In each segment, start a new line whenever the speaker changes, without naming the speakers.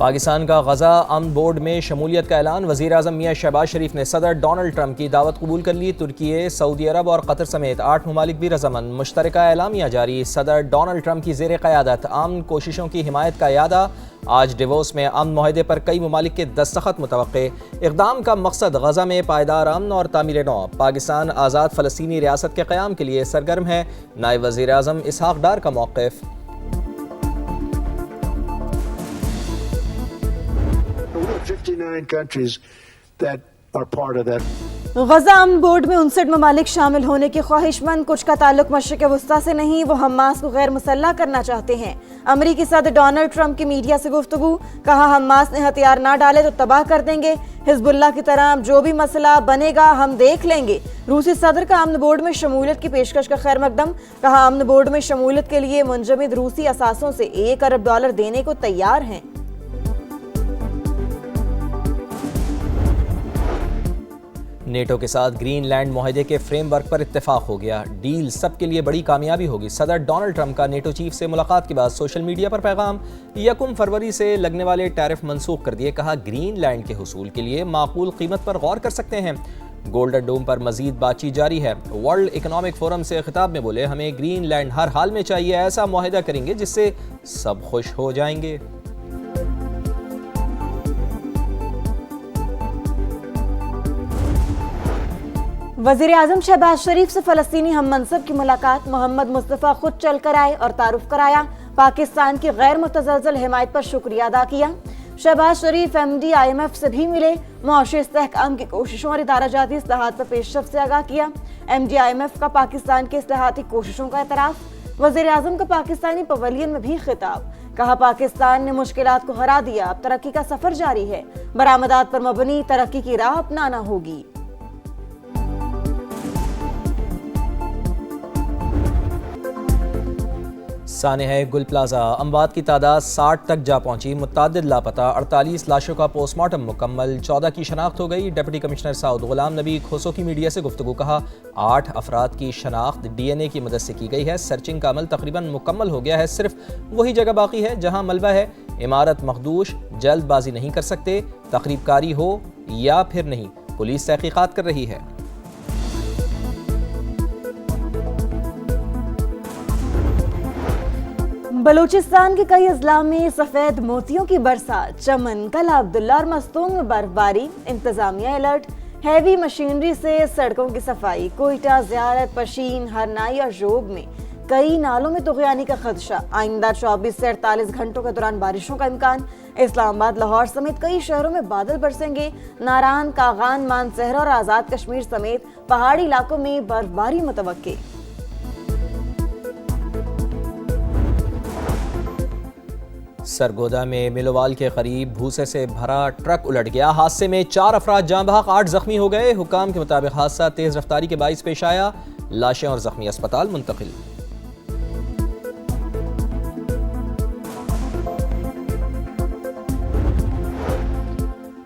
पाकिस्तान का गजा अमन बोर्ड में शमूलियत का ऐलान। वज़ीर आज़म मियां शहबाज शरीफ ने सदर डोनाल्ड ट्रंप की दावत कबूल कर ली। तुर्की, सऊदी अरब और कतर समेत 8 ममालिक भी रज़ामंद। मुश्तरका एलामिया जारी। सदर डोनाल्ड ट्रंप की ज़ेर क़यादत अमन कोशिशों की हिमायत का यादा। आज डेवोस में अमन मुआहदे पर कई ममालिक के दस्तखत मुतवक्के। इक़दाम का मकसद गजा में पायदार अमन और तामीर नौ। पाकिस्तान आज़ाद फ़लस्तीनी रियासत के क़याम के लिए सरगर्म है। नायब वज़ीर आज़म इसहाक़ डार का मौक़िफ़।
गजा अमन बोर्ड में 59 ममालिक शामिल होने के ख्वाहिशमंद। कुछ का ताल्लुक मशरिक़ वस्ता से नहीं, वो हमास को गैर मुसल्लह करना चाहते हैं। अमरीकी सदर डोनाल्ड ट्रंप की मीडिया से गुफ्तगू। कहा, हमास ने हथियार ना डाले तो तबाह कर देंगे। हिजबुल्लाह की तरह जो भी मसला बनेगा हम देख लेंगे। रूसी सदर का अमन बोर्ड में शमूलियत की पेशकश का खैर मकदम। कहा, अमन बोर्ड में शमूलियत के लिए मुंजमद रूसी असासों से $1 अरब देने को तैयार हैं।
नेटो के साथ ग्रीनलैंड मुआहदे के फ्रेमवर्क पर इत्तेफाक हो गया। डील सबके लिए बड़ी कामयाबी होगी। सदर डोनाल्ड ट्रंप का नेटो चीफ से मुलाकात के बाद सोशल मीडिया पर पैगाम। 1 फरवरी से लगने वाले टैरिफ मनसूख कर दिए। कहा, ग्रीनलैंड के हुसूल के लिए माकूल कीमत पर गौर कर सकते हैं। गोल्डन डोम पर मजीद बातचीत जारी है। वर्ल्ड इकोनॉमिक फोरम से खिताब में बोले, हमें ग्रीनलैंड हर हाल में चाहिए। ऐसा मुआहदा करेंगे जिससे सब खुश हो जाएंगे।
वज़ीर आज़म शहबाज शरीफ से फ़लस्तीनी हम मनसब की मुलाकात। मोहम्मद मुस्तफ़ा खुद चल कर आए और तारुफ कराया। पाकिस्तान की गैर मुतज़लज़ल हिमायत पर शुक्रिया अदा किया। शहबाज शरीफ MD IMF से भी मिले। मुआशी इस्तेहकाम की कोशिशों और इदाराजाती इस्लाहात पर पेशरफ से आगाह किया। MD IMF का पाकिस्तान के इस्लाहाती कोशिशों का एतराफ़। वज़ीर आज़म का पाकिस्तानी पवेलियन में भी खिताब। कहा, पाकिस्तान ने मुश्किलात को हरा दिया, अब तरक्की का सफ़र जारी है। बरामदात पर मबनी तरक्की की राह अपनाना होगी।
सानेह गुल प्लाजा अमवात की तादाद 60 तक जा पहुंची। मुतअद्दिद लापता। 48 लाशों का पोस्टमार्टम मुकम्मल। 14 की शनाख्त हो गई। Deputy commissioner Saud Ghulam Nabi खोसो की मीडिया से गुफ्तगू। कहा, 8 अफराद की शनाख्त DNA की मदद से की गई है। सर्चिंग का अमल तकरीबन मुकम्मल हो गया है। सिर्फ वही जगह बाकी है जहां मलबा है। इमारत मखदूश। जल्दबाजी नहीं कर सकते। तखरीबकारी हो या फिर नहीं, पुलिस तहकीकात कर रही है।
बलूचिस्तान के कई अजला में सफेद मोतियों की बरसात। चमन, कला अब्दुल्ला और मस्तूंग में बर्फबारी। इंतजामिया अलर्ट। हैवी मशीनरी से सड़कों की सफाई। कोयटा, ज़ियारत, पशीन, हरनाई और जोब में कई नालों में तुग़यानी का खदशा। आइंदा 24 से 48 घंटों के दौरान बारिशों का इम्कान। इस्लामाबाद, लाहौर समेत कई शहरों में बादल बरसेंगे। नारान, कागान, मानसहरा और आज़ाद कश्मीर समेत पहाड़ी इलाकों में बर्फबारी मुतवक्के।
सरगोदा में मिलोवाल के करीब भूसे से भरा ट्रक उलट गया। हादसे में 4 अफराद जाँ बहक, 8 जख्मी हो गए। हुकाम के मुताबिक हादसा तेज रफ्तारी के बाइस पेश आया। लाशें और जख्मी अस्पताल मुंतकिल।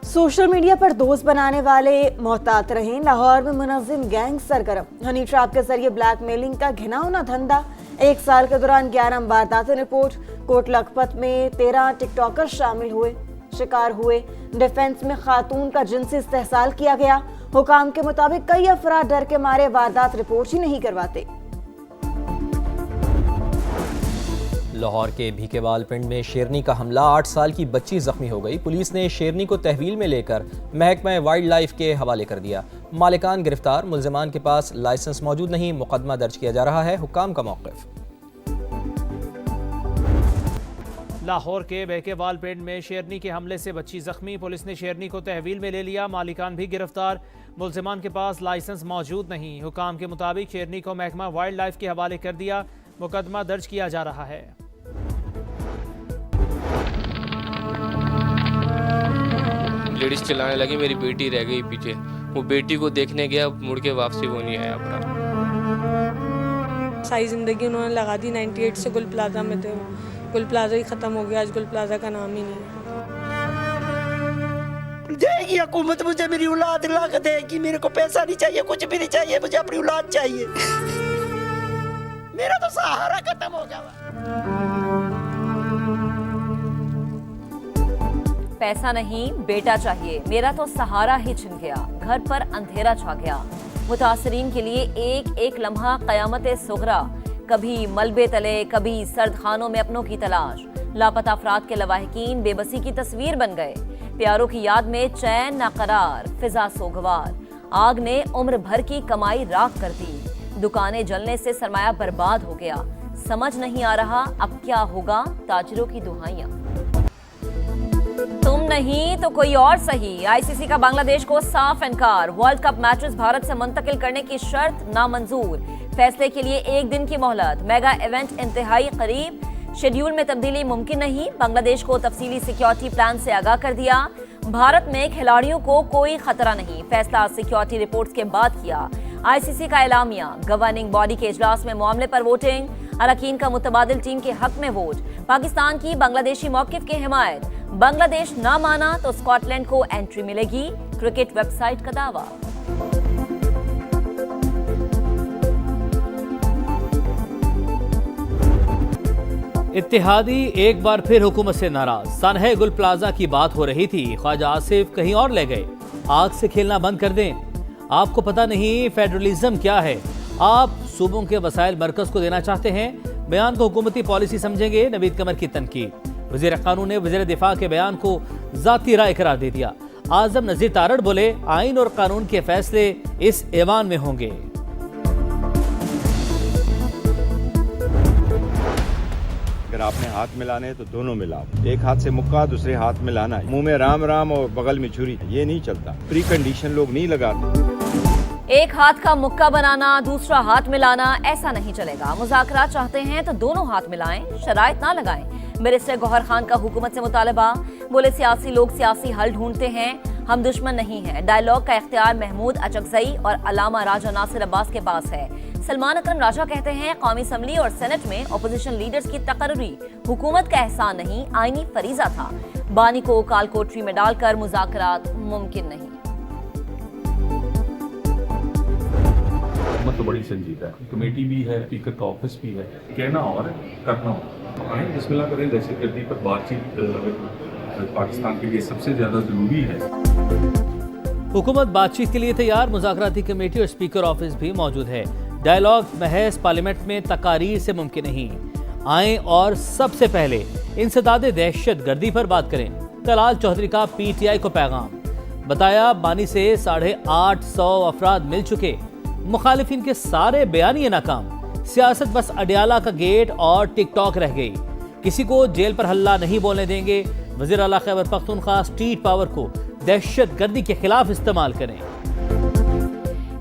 सोशल मीडिया पर दोस्त बनाने वाले मोहतात रहें। लाहौर में मुनज़्ज़िम गैंग सरगर्म। हनी ट्रैप के जरिए ब्लैकमेलिंग का घिनौना धंधा। 1 साल के दौरान 11 वारदातें रिपोर्ट। कोट लखपत में 13 टिकटॉकर शिकार हुए। डिफेंस में खातून का जिनसी इस्तेहसाल किया गया। हुकाम के मुताबिक कई अफराद डर के मारे वारदात रिपोर्ट ही नहीं करवाते।
लाहौर के भीकेवाल पिंड में शेरनी का हमला। 8 साल की बच्ची जख्मी हो गई। पुलिस ने शेरनी को तहवील में लेकर महकमा वाइल्ड लाइफ के हवाले कर दिया। मालिकान गिरफ्तार। मुल्जिमान के पास लाइसेंस मौजूद नहीं। मुकदमा दर्ज किया जा रहा है। हुकाम का मौक़िफ़।
लाहौर के बहकेवाल पिंड में शेरनी के हमले से बच्ची जख्मी। पुलिस ने शेरनी को तहवील में ले लिया। मालिकान भी गिरफ्तार। मुल्जिमान के पास लाइसेंस मौजूद नहीं। हुकाम के मुताबिक शेरनी को महकमा वाइल्ड लाइफ के हवाले कर दिया। मुकदमा दर्ज किया जा रहा है।
लेडीज चिल्लाने लगी, मेरी बेटी रह गई पीछे। वो बेटी को देखने गया, मुड़ के वापसी वो नहीं आया अपना।
सारी ज़िंदगी उन्होंने लगा दी। 98 से गुल प्लाजा में थे। गुल प्लाजा ही ख़त्म हो गया। आज गुल प्लाजा का नाम ही नहीं है।
देगी हुकूमत मुझे, मेरी औलाद ला के देगी। मेरे को पैसा नहीं चाहिए, कुछ भी नहीं चाहिए, मुझे अपनी औलाद चाहिए। मेरा तो सहारा खत्म हो गया।
पैसा नहीं बेटा चाहिए, मेरा तो सहारा ही छिन गया, घर पर अंधेरा छा गया। मुतासरीन के लिए एक एक लम्हा क़यामत सुगरा, कभी मलबे तले, कभी सर्द खानों में अपनों की तलाश। लापता अफराद के लवाहिकीन बेबसी की तस्वीर बन गए। प्यारों की याद में चैन नाकरार, फिजा सोगवार। आग ने उम्र भर की कमाई राख कर दी। दुकानें जलने से सरमाया बर्बाद हो गया। समझ नहीं आ रहा अब क्या होगा, ताजिरों की दुहाइयां। तुम नहीं तो कोई और सही। आईसीसी का बांग्लादेश को साफ इनकार। वर्ल्ड कप मैचेस भारत से मुंतकिल करने की शर्त नामंजूर। फैसले के लिए एक दिन की मोहलत। मेगा इवेंट इंतहाई करीब, शेड्यूल में तब्दीली मुमकिन नहीं। बांग्लादेश को तफसीली सिक्योरिटी प्लान से आगाह कर दिया। भारत में खिलाड़ियों को कोई खतरा नहीं, फैसला सिक्योरिटी रिपोर्ट्स के बाद किया। आईसीसी का एलामिया। गवर्निंग बॉडी के इजलास में मामले पर वोटिंग। अरकान का मुतबादिल टीम के हक में वोट। पाकिस्तान की बांग्लादेशी मौकिफ की हिमायत। बांग्लादेश ना माना तो स्कॉटलैंड को एंट्री मिलेगी, क्रिकेट वेबसाइट का दावा।
इत्तेहादी एक बार फिर हुकूमत से नाराज। सनहे गुल प्लाजा की बात हो रही थी, ख्वाजा आसिफ कहीं और ले गए। आग से खेलना बंद कर दें। आपको पता नहीं फेडरलिज्म क्या है। आप सूबों के वसाइल मरकज को देना चाहते हैं। बयान को हुकूमती पॉलिसी समझेंगे, नवीद कमर की तनकीद। वज़ीर कानून ने वज़ीर दिफा के बयान को ज़ाती राय करार दे दिया। आज़म नज़ीर तारड़ बोले, आइन और कानून के फैसले इस ऐवान में होंगे।
अगर आपने हाथ मिलाने तो दोनों मिलाओ। एक हाथ से मुक्का, दूसरे हाथ में लाना है। मुंह में राम राम और बगल में छुरी, ये नहीं चलता। प्री कंडीशन लोग नहीं लगाते।
एक हाथ का मुक्का बनाना, दूसरा हाथ मिलाना, ऐसा नहीं चलेगा। मुज़ाकरात चाहते हैं तो दोनों हाथ मिलाएं, शराइत ना लगाएं। बैरिस्टर गौहर खान का हुकूमत से मुतालबा। बोले, सियासी लोग सियासी हल ढूंढते हैं, हम दुश्मन नहीं हैं। डायलॉग का इख्तियार महमूद अचकजई और अलामा राजा नासिर अब्बास के पास है। सलमान अकरम राजा कहते हैं, कौमी असम्बली और सेनेट में अपोजिशन लीडर्स की तकर्री हुकूमत का एहसान नहीं, आईनी फरीजा था। बानी को काल कोठरी में डालकर मुज़ाकरात मुमकिन नहीं।
तो बड़ी संजीदा है, कमेटी भी है, स्पीकर का ऑफिस भी है, कहना और करना और बिस्मिल्लाह करें। दहशतगर्दी पर बातचीत पाकिस्तान के लिए सबसे ज्यादा जरूरी है।
हुकूमत बातचीत के लिए तैयार। मुज़ाकराती कमेटी और स्पीकर ऑफिस भी मौजूद है। डायलॉग महज पार्लियामेंट में तकारीर से मुमकिन नहीं। आए और सबसे पहले इंसदाद दहशत गर्दी पर बात करें। तलाल चौधरी का PTI को पैगाम। बताया, बानी से 850 अफराद मिल चुके। मुखालिफिन के सारे बयानिए नाकाम। सियासत बस अडियाला का गेट और टिकटॉक रह गई। किसी को जेल पर हल्ला नहीं बोलने देंगे। वज़ीर आला खैबर पख्तूनख्वा स्ट्रीट पावर को दहशत गर्दी के खिलाफ इस्तेमाल करें।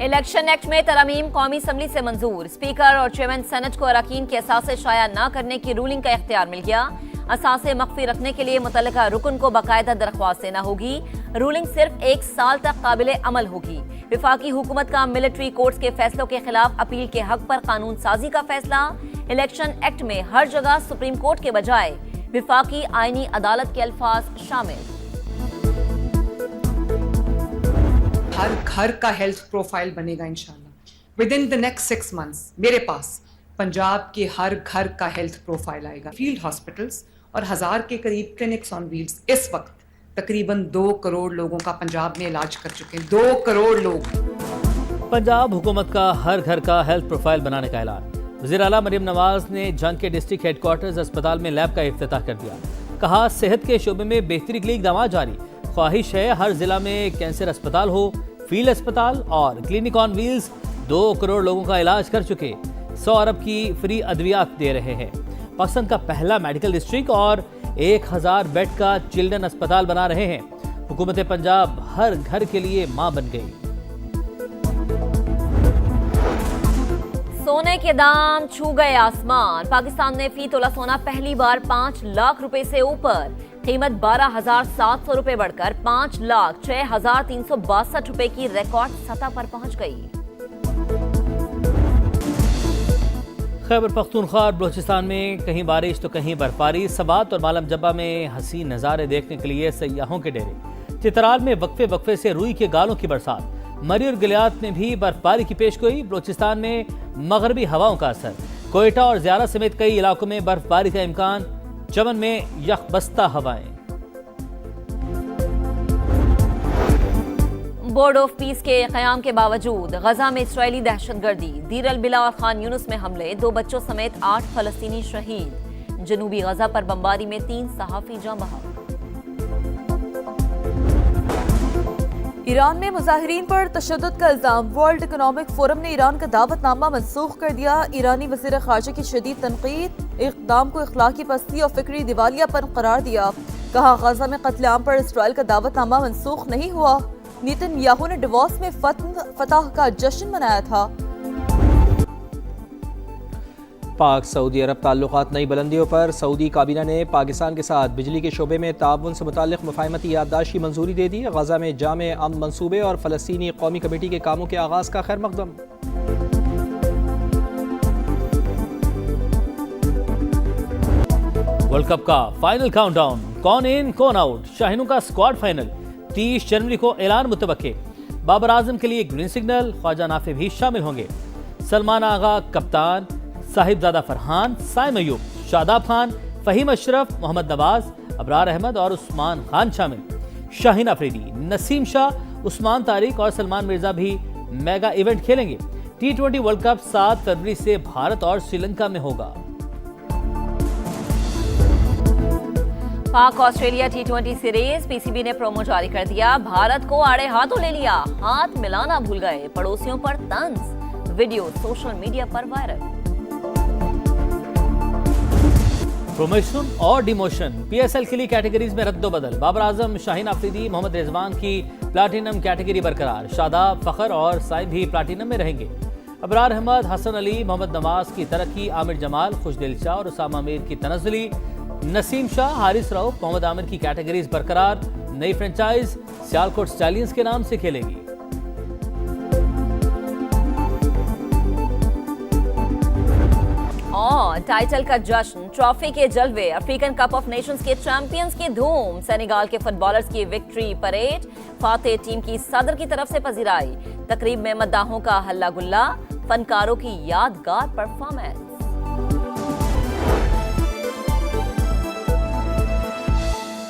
इलेक्शन एक्ट में तरमीम कौमी असम्बली से मंजूर। स्पीकर और चेयरमैन सेनेट को अरकान के असासे शाया न करने की रूलिंग का इख्तियार मिल गया। असासे मख्फी रखने के लिए मुतल्लिका रुकन को बाकायदा दरख्वास्त देना होगी। रूलिंग सिर्फ 1 साल तक काबिल अमल होगी। विफाकी हुकूमत का मिलिट्री कोर्ट्स के फैसलों के खिलाफ अपील के हक पर कानून साजी का फैसला। इलेक्शन एक्ट में हर जगह सुप्रीम कोर्ट के बजाय विफाकी आईनी अदालत के अल्फाज शामिल।
हर घर का हेल्थ प्रोफाइल बनेगा इंशाल्लाह। With in the next 6 months मेरे पास पंजाब के हर घर का हेल्थ प्रोफाइल आएगा। फील्ड हॉस्पिटल्स और 1000 के करीब क्लिनिक्स ऑन व्हील्स इस वक्त तकरीबन 2 करोड़ लोगों का पंजाब में इलाज कर चुके हैं। 2 करोड़ लोग।
पंजाब हुकूमत का हर घर का हेल्थ प्रोफाइल बनाने का ऐलान। वज़ीर आला मरियम नवाज ने जंग के डिस्ट्रिक्ट हेडक्वार्टर्स अस्पताल में लैब का इफ्तिताह कर दिया। कहा, सेहत के शोबे में बेहतरी के लिए इक़दाम जारी। ख्वाहिश है हर जिला में कैंसर अस्पताल हो, फील्ड अस्पताल और क्लिनिक ऑन व्हील्स। 2 करोड़ लोगों का इलाज कर चुके। 100 अरब की फ्री अद्वियात दे रहे हैं। पाकिस्तान का पहला मेडिकल डिस्ट्रिक्ट और 1000 बेड का चिल्ड्रन अस्पताल बना रहे हैं। हुकूमत पंजाब हर घर के लिए मां बन गई।
सोने के दाम छू गए आसमान। पाकिस्तान में फी तोला सोना पहली बार 5 लाख रुपए से ऊपर। कीमत 12,700 रुपए बढ़कर 5,06,362 रुपए की रिकॉर्ड सतह पर पहुंच गई।
खैबर पख्तूनख्वा और बलूचिस्तान में कहीं बारिश तो कहीं बर्फबारी। सबात और मालम जब्बा में हसीन नज़ारे देखने के लिए सयाहों के डेरे। चित्राल में वक्फे वक्फे से रुई के गालों की बरसात। मरी और गिलियात में भी बर्फबारी की पेशगोई। बलूचिस्तान में मगरबी हवाओं का असर। कोयटा और ज़ियारा समेत कई इलाकों में बर्फबारी का इम्कान। चमन में यखबस्ता हवाएं।
बोर्ड ऑफ पीस के क़याम के बावजूद गजा में इसराइली दहशतगर्दी, दीर अल बिला और खान यूनुस में हमले, 2 बच्चों समेत 8 फलस्तीनी शहीद। जनूबी गजा पर बमबारी में 3 सहाफ़ी जाँ बहक।
ईरान में मुजाहिरीन पर तशद्दुद का इल्जाम, वर्ल्ड इकोनॉमिक फोरम ने ईरान का दावतनामा मंसूख कर दिया। ईरानी वज़ीर ख़ारजा की शदीद तनकीद, इक़दाम को इखलाकी पस्ती और फिक्री दिवालियापन करार दिया। कहा गजा में कत्लेआम पर इसराइल का दावतनामा मंसूख नहीं हुआ। नेतन्याहू ने डिवोर्स में फतह का जश्न मनाया था।
पाक सऊदी अरब ताल्लुकात नई बुलंदियों पर। सऊदी काबीना ने पाकिस्तान के साथ बिजली के शोबे में ताउन से मुताल्लिक़ मुफ़ाहमती याददाश्त की मंजूरी दे दी। गजा में जामे अमन मंसूबे और फ़लस्तीनी कौमी कमेटी के कामों के आगाज़ का खैर मकदम।
वर्ल्ड कप का फाइनल काउंटडाउन, कौन इन कौन आउट, शाहीनों का स्क्वाड फाइनल 30 जनवरी को ऐलान मुतवक्के। बाबर आजम के लिए ग्रीन सिग्नल, ख्वाजा नाफे भी शामिल होंगे। सलमान आगा कप्तान, साहिबजादा फरहान, साइम अयूब, शादाब खान, फहीम अशरफ, मोहम्मद नवाज, अबरार अहमद और उस्मान खान शामिल। शाहीन अफरीदी, नसीम शाह, उस्मान तारिक और सलमान मिर्जा भी मेगा इवेंट खेलेंगे। T20 वर्ल्ड कप 7 फरवरी से भारत और श्रीलंका में होगा।
पाक ऑस्ट्रेलिया T20 सीरीज, पीसीबी ने प्रोमो जारी कर दिया। भारत को आड़े हाथों ले लिया, हाथ मिलाना भूल गए, पड़ोसियों पर तंज। वीडियो सोशल मीडिया पर वायरल।
प्रमोशन और डिमोशन, पीएसएल के लिए कैटेगरीज में रद्दोबदल। बाबर आजम, शाहीन अफरीदी, मोहम्मद रिजवान की प्लाटिनम कैटेगरी बरकरार। शादाब, फखर और साइम भी प्लाटिनम में रहेंगे। अबरार अहमद, हसन अली, मोहम्मद नवाज की तरक्की, आमिर जमाल, खुशदिल शाह और उसामा मीर की तनज़्ज़ुली। नसीम शाह, हारिस रऊफ, मोहम्मद आमिर की कैटेगरीज बरकरार। नई फ्रेंचाइज सियालकोट स्टैलियंस के नाम से खेलेगी।
और टाइटल का जश्न, ट्रॉफी के जलवे, अफ्रीकन कप ऑफ नेशंस के चैंपियंस की धूम, सेनेगाल के फुटबॉलर्स की विक्ट्री परेड, फातेह टीम की सदर की तरफ से पजीराई। तकरीब में मद्दाहों का हल्ला गुल्ला, फनकारों की यादगार परफॉर्मेंस।